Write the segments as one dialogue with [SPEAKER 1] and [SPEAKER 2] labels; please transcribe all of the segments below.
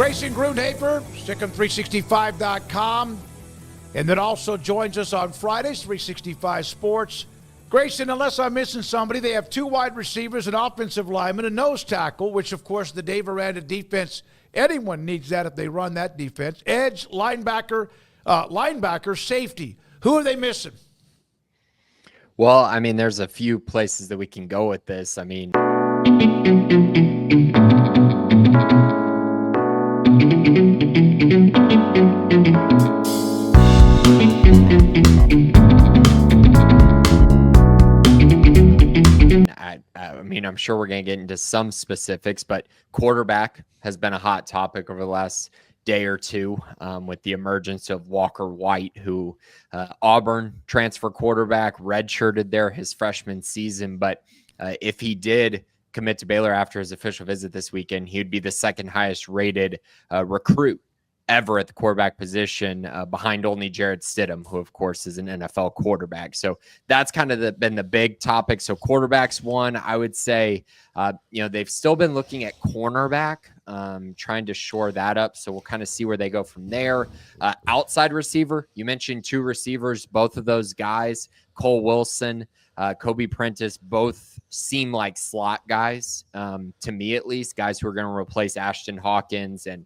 [SPEAKER 1] Grayson Grundhoefer, Sic'Em365.com, and then also joins us on Fridays, 365 Sports. Grayson, unless I'm missing somebody, they have 2 wide receivers, an offensive lineman, a nose tackle, which, of course, the Dave Aranda defense, anyone needs that if they run that defense. Edge, linebacker, safety. Who are they missing?
[SPEAKER 2] Well, I mean, there's a few places that we can go with this. I mean, I'm sure we're going to get into some specifics, but quarterback has been a hot topic over the last day or two with the emergence of Walker White, who Auburn transfer quarterback, redshirted there his freshman season. But if he did commit to Baylor after his official visit this weekend, he would be the second highest rated recruit ever at the quarterback position, behind only Jarrett Stidham, who of course is an NFL quarterback. So that's kind of been the big topic. So quarterback's one. I would say, they've still been looking at cornerback, trying to shore that up. So we'll kind of see where they go from there. Outside receiver, you mentioned 2 receivers, both of those guys, Cole Wilson, Kobe Prentice, both seem like slot guys, to me at least, guys who are going to replace Ashton Hawkins and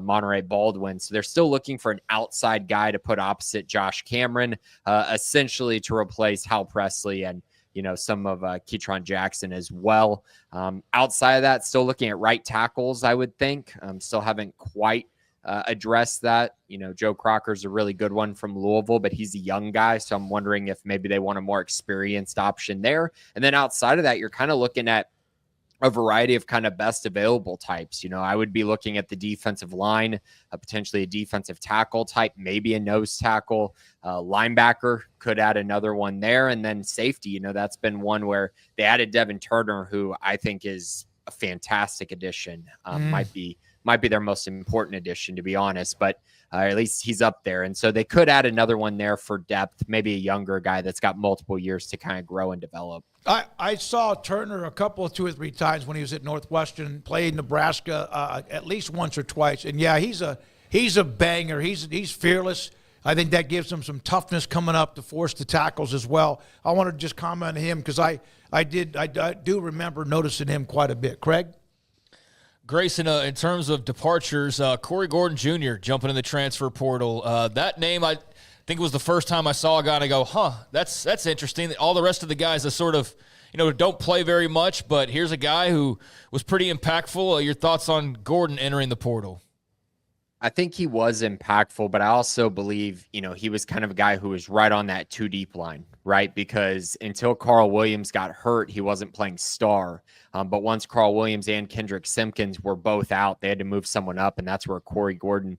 [SPEAKER 2] Monterey Baldwin. So they're still looking for an outside guy to put opposite Josh Cameron, essentially to replace Hal Presley and, some of Ketron Jackson as well. Outside of that, still looking at right tackles, I would think. Still haven't quite addressed that. Joe Crocker's a really good one from Louisville, but he's a young guy. So I'm wondering if maybe they want a more experienced option there. And then outside of that, you're kind of looking at a variety of kind of best available types. I would be looking at the defensive line, potentially a defensive tackle type, maybe a nose tackle, linebacker could add another one there. And then safety, that's been one where they added Devin Turner, who I think is a fantastic addition. Might be their most important addition, to be honest, but at least he's up there. And so they could add another one there for depth, maybe a younger guy that's got multiple years to kind of grow and develop.
[SPEAKER 1] I saw Turner a couple of 2 or 3 times when he was at Northwestern, played Nebraska at least once or twice. And yeah, he's a banger. He's fearless. I think that gives him some toughness coming up to force the tackles as well. I want to just comment on him because I do remember noticing him quite a bit. Craig?
[SPEAKER 3] Grayson, in terms of departures, Corey Gordon Jr. jumping in the transfer portal. That name, I think it was the first time I saw a guy and I go, that's interesting. All the rest of the guys that sort of, don't play very much, but here's a guy who was pretty impactful. Your thoughts on Gordon entering the portal?
[SPEAKER 2] I think he was impactful, but I also believe, he was kind of a guy who was right on that 2 deep line, right? Because until Carl Williams got hurt, he wasn't playing star. But once Carl Williams and Kendrick Simpkins were both out, they had to move someone up, and that's where Corey Gordon,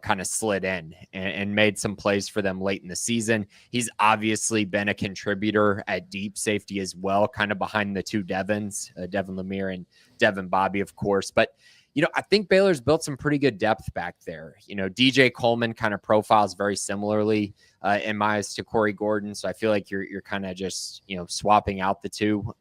[SPEAKER 2] kind of slid in and made some plays for them late in the season. He's obviously been a contributor at deep safety as well, kind of behind the 2 Devins, Devin Lemire and Devin Bobby, of course. But I think Baylor's built some pretty good depth back there. DJ Coleman kind of profiles very similarly in my eyes to Corey Gordon. So I feel like you're kind of just, swapping out the 2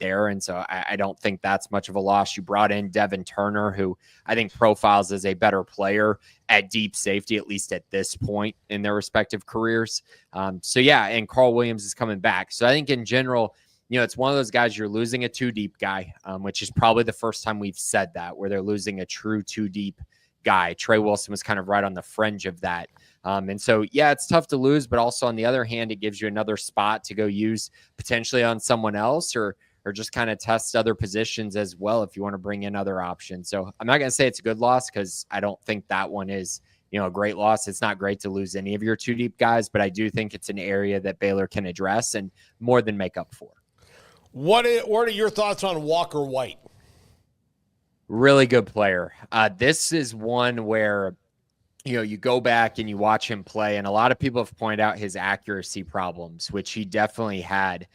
[SPEAKER 2] there. And so I don't think that's much of a loss. You brought in Devin Turner, who I think profiles as a better player at deep safety, at least at this point in their respective careers. And Carl Williams is coming back. So I think in general, it's one of those guys you're losing a 2 deep guy, which is probably the first time we've said that, where they're losing a true 2 deep guy. Trey Wilson was kind of right on the fringe of that. And so, it's tough to lose, but also on the other hand, it gives you another spot to go use potentially on someone else or just kind of test other positions as well if you want to bring in other options. So I'm not going to say it's a good loss because I don't think that one is, a great loss. It's not great to lose any of your 2 deep guys, but I do think it's an area that Baylor can address and more than make up for.
[SPEAKER 4] What are your thoughts on Walker White?
[SPEAKER 2] Really good player. This is one where, you go back and you watch him play, and a lot of people have pointed out his accuracy problems, which he definitely had.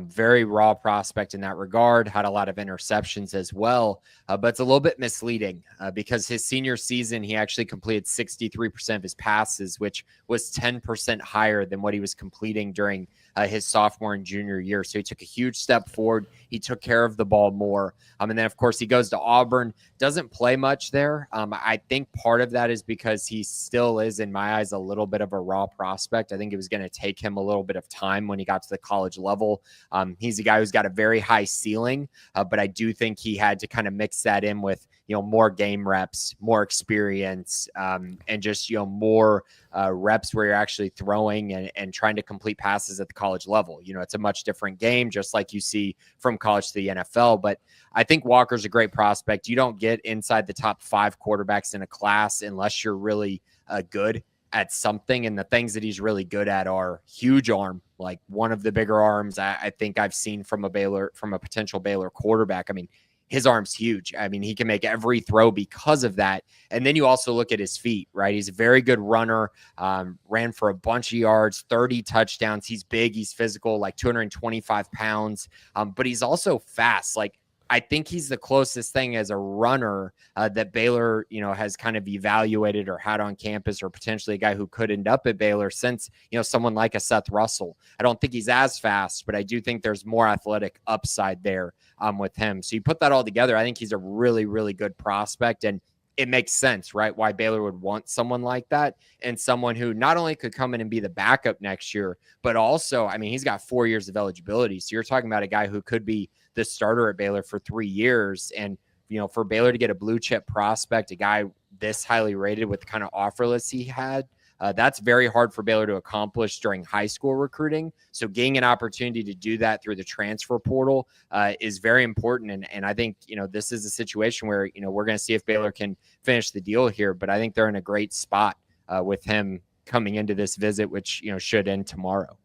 [SPEAKER 2] Very raw prospect in that regard, had a lot of interceptions as well, but it's a little bit misleading because his senior season, he actually completed 63% of his passes, which was 10% higher than what he was completing during his sophomore and junior year. So he took a huge step forward. He took care of the ball more. And then, of course, he goes to Auburn, doesn't play much there. I think part of that is because he still is, in my eyes, a little bit of a raw prospect. I think it was going to take him a little bit of time when he got to the college level. He's a guy who's got a very high ceiling, but I do think he had to kind of mix that in with, more game reps, more experience, and just, more reps where you're actually throwing and trying to complete passes at the college level. It's a much different game, just like you see from college to the NFL. But I think Walker's a great prospect. You don't get inside the top 5 quarterbacks in a class unless you're really good at something. And the things that he's really good at are huge arm, like one of the bigger arms I think I've seen from a potential Baylor quarterback. I mean, his arm's huge. I mean, he can make every throw because of that. And then you also look at his feet, right? He's a very good runner, ran for a bunch of yards, 30 touchdowns. He's big, he's physical, like 225 pounds, but he's also fast. Like, I think he's the closest thing as a runner that Baylor, has kind of evaluated or had on campus, or potentially a guy who could end up at Baylor since, someone like a Seth Russell. I don't think he's as fast, but I do think there's more athletic upside there with him. So you put that all together, I think he's a really, really good prospect. And it makes sense, right? Why Baylor would want someone like that, and someone who not only could come in and be the backup next year, but also, I mean, he's got 4 years of eligibility. So you're talking about a guy who could be the starter at Baylor for 3 years. And, for Baylor to get a blue chip prospect, a guy this highly rated with the kind of offer list he had, that's very hard for Baylor to accomplish during high school recruiting. So getting an opportunity to do that through the transfer portal is very important. And I think, this is a situation where, we're going to see if Baylor can finish the deal here, but I think they're in a great spot with him coming into this visit, which, should end tomorrow.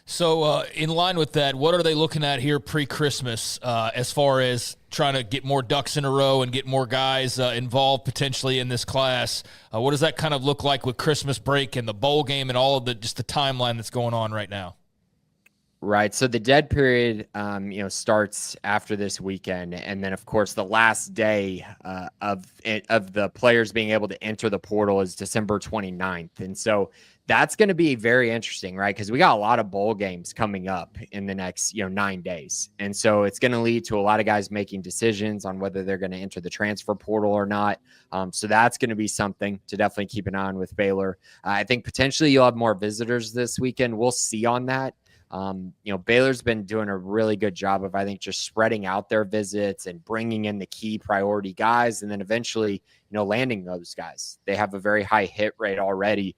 [SPEAKER 3] So in line with that, what are they looking at here pre-Christmas as far as trying to get more ducks in a row and get more guys involved potentially in this class? What does that kind of look like with Christmas break and the bowl game and all of the timeline that's going on right now?
[SPEAKER 2] Right. So the dead period, starts after this weekend. And then, of course, the last day of the players being able to enter the portal is December 29th. And so that's going to be very interesting, right? Because we got a lot of bowl games coming up in the next, 9 days. And so it's going to lead to a lot of guys making decisions on whether they're going to enter the transfer portal or not. So that's going to be something to definitely keep an eye on with Baylor. I think potentially you'll have more visitors this weekend. We'll see on that. Baylor's been doing a really good job of, I think, just spreading out their visits and bringing in the key priority guys, and then eventually, landing those guys. They have a very high hit rate already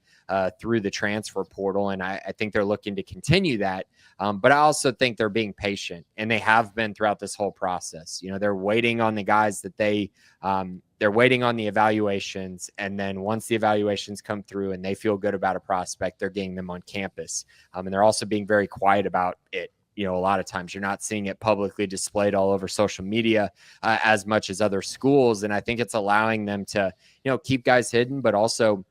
[SPEAKER 2] through the transfer portal, and I think they're looking to continue that. But I also think they're being patient, and they have been throughout this whole process. They're waiting on the guys that they're waiting on the evaluations, and then once the evaluations come through and they feel good about a prospect, they're getting them on campus. And they're also being very quiet about it. A lot of times you're not seeing it publicly displayed all over social media as much as other schools. And I think it's allowing them to, keep guys hidden, but also,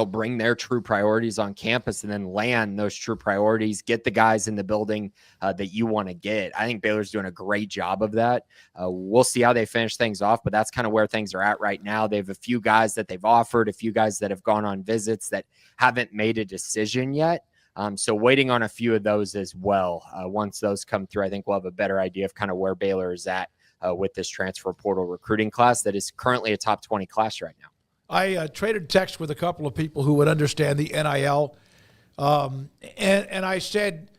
[SPEAKER 2] bring their true priorities on campus and then land those true priorities, get the guys in the building that you want to get. I think Baylor's doing a great job of that. We'll see how they finish things off, but that's kind of where things are at right now. They have a few guys that they've offered, a few guys that have gone on visits that haven't made a decision yet. So waiting on a few of those as well. Once those come through, I think we'll have a better idea of kind of where Baylor is at with this transfer portal recruiting class that is currently a top 20 class right now.
[SPEAKER 1] I traded text with a couple of people who would understand the NIL, and I said,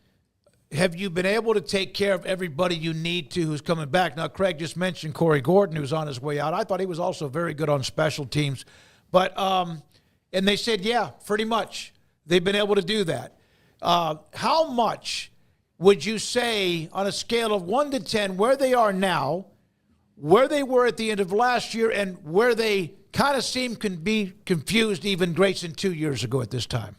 [SPEAKER 1] have you been able to take care of everybody you need to who's coming back? Now, Craig just mentioned Corey Gordon, who's on his way out. I thought he was also very good on special teams. But and they said, yeah, pretty much. They've been able to do that. How much would you say on a scale of 1 to 10 where they are now, where they were at the end of last year, and where they kind of seem can be confused even Grayson 2 years ago at this time?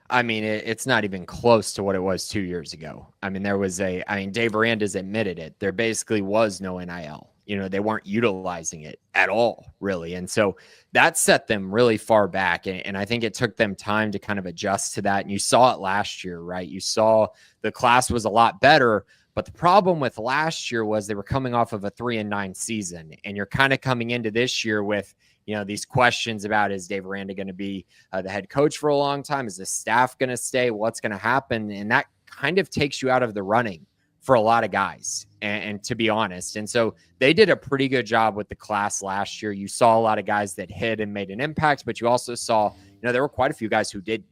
[SPEAKER 2] I mean, it's not even close to what it was 2 years ago. I mean, Dave Aranda's admitted it. There basically was no NIL. They weren't utilizing it at all, really. And so that set them really far back. And I think it took them time to kind of adjust to that. And you saw it last year, right? You saw the class was a lot better, But the problem with last year was they were coming off of a 3-9 season, and you're kind of coming into this year with, these questions about, is Dave Aranda going to be the head coach for a long time? Is the staff going to stay? What's going to happen? And that kind of takes you out of the running for a lot of guys, and to be honest. And so they did a pretty good job with the class last year. You saw a lot of guys that hit and made an impact, but you also saw, there were quite a few guys who did.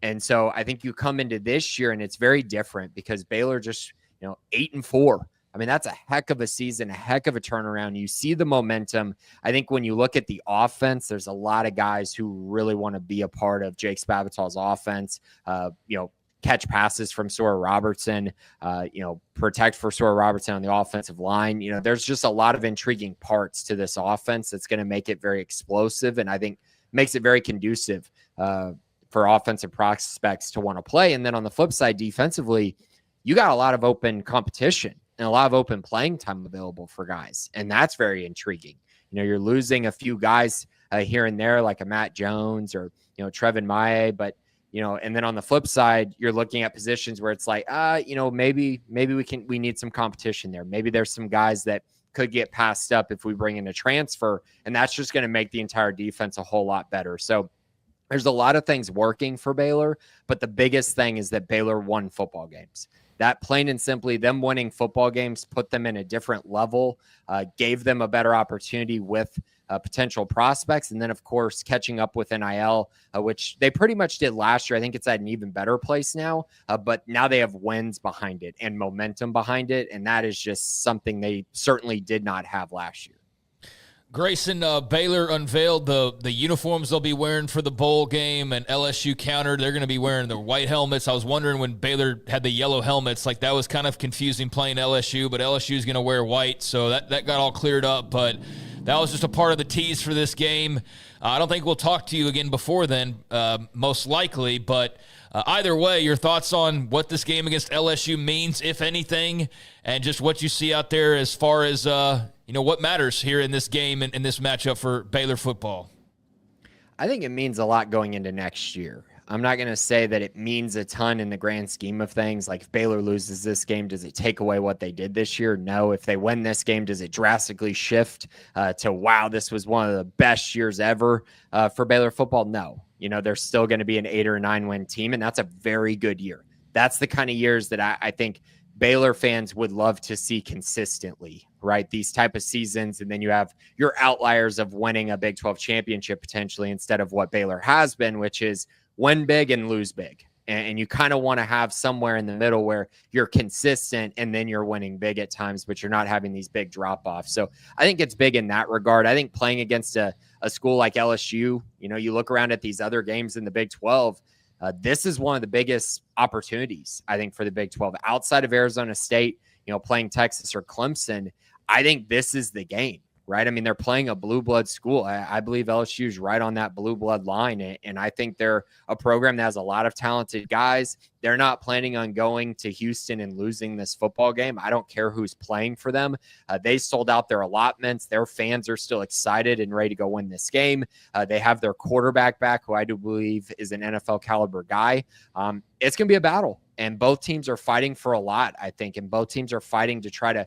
[SPEAKER 2] And so I think you come into this year and it's very different because Baylor just, 8-4. I mean, that's a heck of a season, a heck of a turnaround. You see the momentum. I think when you look at the offense, there's a lot of guys who really want to be a part of Jake Spavital's offense. Catch passes from Sora Robertson, protect for Sora Robertson on the offensive line. There's just a lot of intriguing parts to this offense that's going to make it very explosive, and I think makes it very conducive for offensive prospects to want to play. And then on the flip side, defensively, you got a lot of open competition and a lot of open playing time available for guys, and that's very intriguing. You're losing a few guys here and there, like a Matt Jones or Trevin Maye, but and then on the flip side, you're looking at positions where it's like, maybe we need some competition there. Maybe there's some guys that could get passed up if we bring in a transfer, and that's just going to make the entire defense a whole lot better. So there's a lot of things working for Baylor, but the biggest thing is that Baylor won football games. That plain and simply, them winning football games put them in a different level, gave them a better opportunity with potential prospects. And then, of course, catching up with NIL, which they pretty much did last year. I think it's at an even better place now, but now they have wins behind it and momentum behind it. And that is just something they certainly did not have last year.
[SPEAKER 3] Grayson, Baylor unveiled the uniforms they'll be wearing for the bowl game, and LSU countered. They're going to be wearing the white helmets. I was wondering when Baylor had the yellow helmets, like that was kind of confusing playing LSU, but LSU is going to wear white, so that got all cleared up. But that was just a part of the tease for this game. I don't think we'll talk to you again before then, most likely, but either way, your thoughts on what this game against LSU means, if anything, and just what you see out there as far as what matters here in this game and in this matchup for Baylor football.
[SPEAKER 2] I think it means a lot going into next year. I'm not going to say that it means a ton in the grand scheme of things. Like if Baylor loses this game, does it take away what they did this year? No. If they win this game, does it drastically shift to, wow, this was one of the best years ever for Baylor football? No. They're still going to be an 8 or 9 win team, and that's a very good year. That's the kind of years that I think Baylor fans would love to see consistently, right? These type of seasons. And then you have your outliers of winning a Big 12 championship potentially instead of what Baylor has been, which is win big and lose big. And you kind of want to have somewhere in the middle where you're consistent and then you're winning big at times, but you're not having these big drop-offs. So I think it's big in that regard. I think playing against a school like LSU, you look around at these other games in the Big 12, this is one of the biggest opportunities, I think, for the Big 12. Outside of Arizona State, playing Texas or Clemson, I think this is the game, right? I mean, they're playing a blue blood school. I believe LSU is right on that blue blood line, and I think they're a program that has a lot of talented guys. They're not planning on going to Houston and losing this football game. I don't care who's playing for them. They sold out their allotments. Their fans are still excited and ready to go win this game. They have their quarterback back, who I do believe is an NFL caliber guy. It's going to be a battle, and both teams are fighting for a lot, I think, and both teams are fighting to try to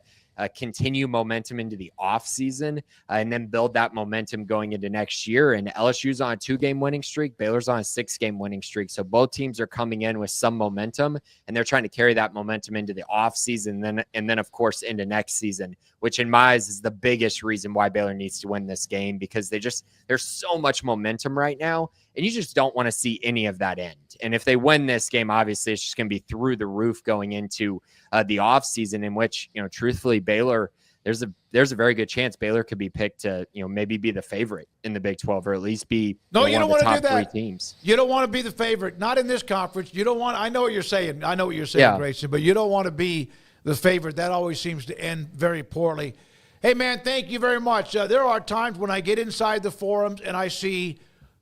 [SPEAKER 2] continue momentum into the offseason and then build that momentum going into next year. And LSU's on a 2-game winning streak. Baylor's on a 6-game winning streak. So both teams are coming in with some momentum, and they're trying to carry that momentum into the offseason and then, of course, into next season, which in my eyes is the biggest reason why Baylor needs to win this game, because there's so much momentum right now, and you just don't want to see any of that end. And if they win this game, obviously it's just going to be through the roof going into the offseason, in which, truthfully, Baylor, there's a very good chance Baylor could be picked to, maybe be the favorite in the Big 12, or at least be
[SPEAKER 1] one of the top
[SPEAKER 2] 3 teams.
[SPEAKER 1] You don't want to be the favorite, not in this conference. You don't want. I know what you're saying.
[SPEAKER 2] Yeah.
[SPEAKER 1] Grayson, but you don't want to be the favorite. That always seems to end very poorly. Hey, man, thank you very much. There are times when I get inside the forums and I see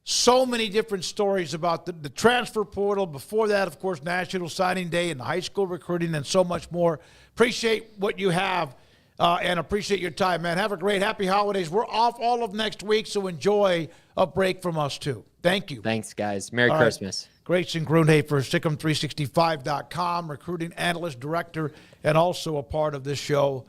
[SPEAKER 1] so many different stories about the transfer portal. Before that, of course, National Signing Day and high school recruiting and so much more. Appreciate what you have and appreciate your time, man. Have a great, happy holidays. We're off all of next week, so enjoy a break from us, too. Thank you.
[SPEAKER 2] Thanks, guys. Merry
[SPEAKER 1] All
[SPEAKER 2] Christmas.
[SPEAKER 1] Right. Grayson Grundhoefer, Sic'Em365.com, recruiting analyst, director, and also a part of this show.